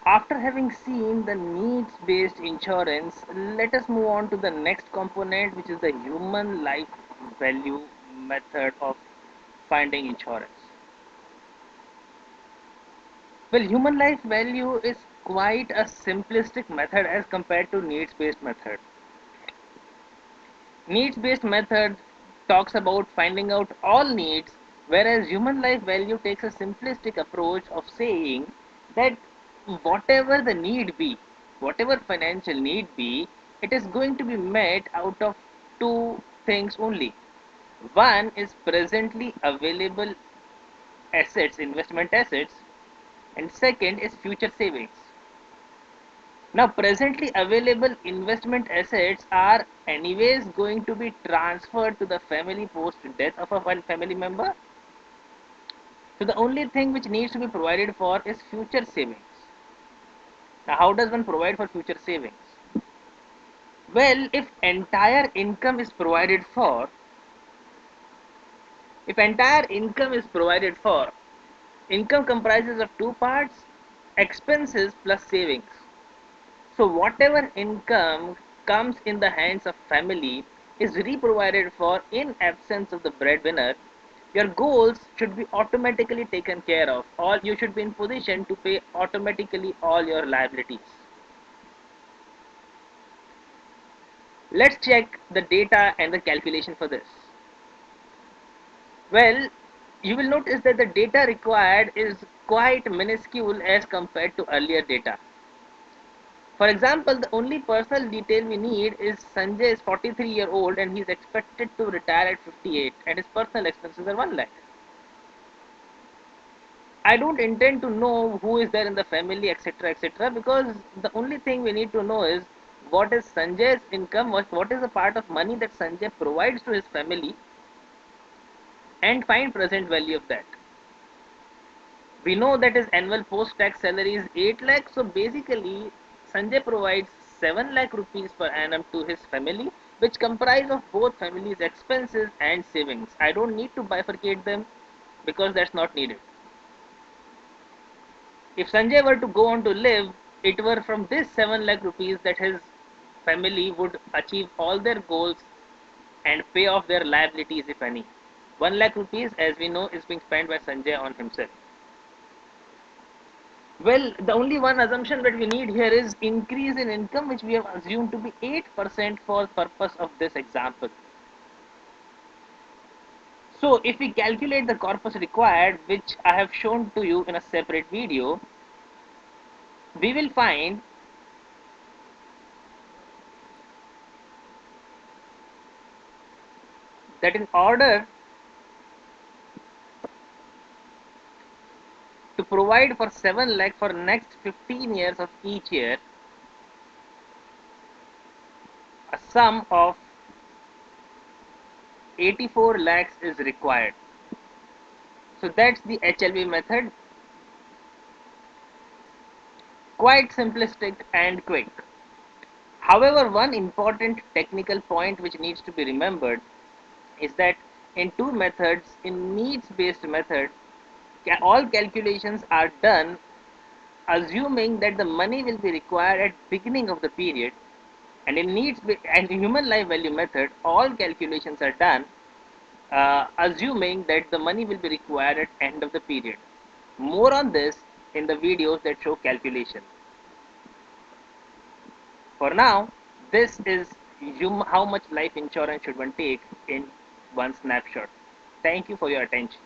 After having seen the needs based insurance, let us move on to the next component, which is the human life value method of finding insurance. Well, human life value is quite a simplistic method as compared to needs based method. Needs based method talks about finding out all needs, whereas human life value takes a simplistic approach of saying that whatever the need be, whatever financial need be, it is going to be met out of two things only. One is presently available assets, investment assets, and second is future savings. Now, presently available investment assets are anyways going to be transferred to the family post death of a family member. So, the only thing which needs to be provided for is future savings. Now, how does one provide for future savings? Well, if entire income is provided for, income comprises of two parts: expenses plus savings. So whatever income comes in the hands of family is re-provided for in absence of the breadwinner. Your goals should be automatically taken care of, or you should be in position to pay automatically all your liabilities. Let's check the data and the calculation for this. Well, you will notice that the data required is quite minuscule as compared to earlier data. For example, the only personal detail we need is Sanjay is 43-year-old and he is expected to retire at 58 and his personal expenses are 1 lakh. I don't intend to know who is there in the family, etc., because the only thing we need to know is what is Sanjay's income, what is the part of money that Sanjay provides to his family, and find present value of that. We know that his annual post-tax salary is 8 lakh, so basically Sanjay provides 7 lakh rupees per annum to his family, which comprise of both families' expenses and savings. I don't need to bifurcate them because that's not needed. If Sanjay were to go on to live, it were from this 7 lakh rupees that his family would achieve all their goals and pay off their liabilities, if any. 1 lakh rupees, as we know, is being spent by Sanjay on himself. Well, the only one assumption that we need here is increase in income, which we have assumed to be 8% for purpose of this example. So if we calculate the corpus required, which I have shown to you in a separate video, we will find that in order to provide for 7 lakh for next 15 years of each year, a sum of 84 lakhs is required. So that's the HLV method. Quite simplistic and quick. However, one important technical point which needs to be remembered is that in two methods, in needs based method, all calculations are done assuming that the money will be required at beginning of the period, and in human life value method, all calculations are done assuming that the money will be required at end of the period. More on this in the videos that show calculation. For now, this is how much life insurance should one take in one snapshot. Thank you for your attention.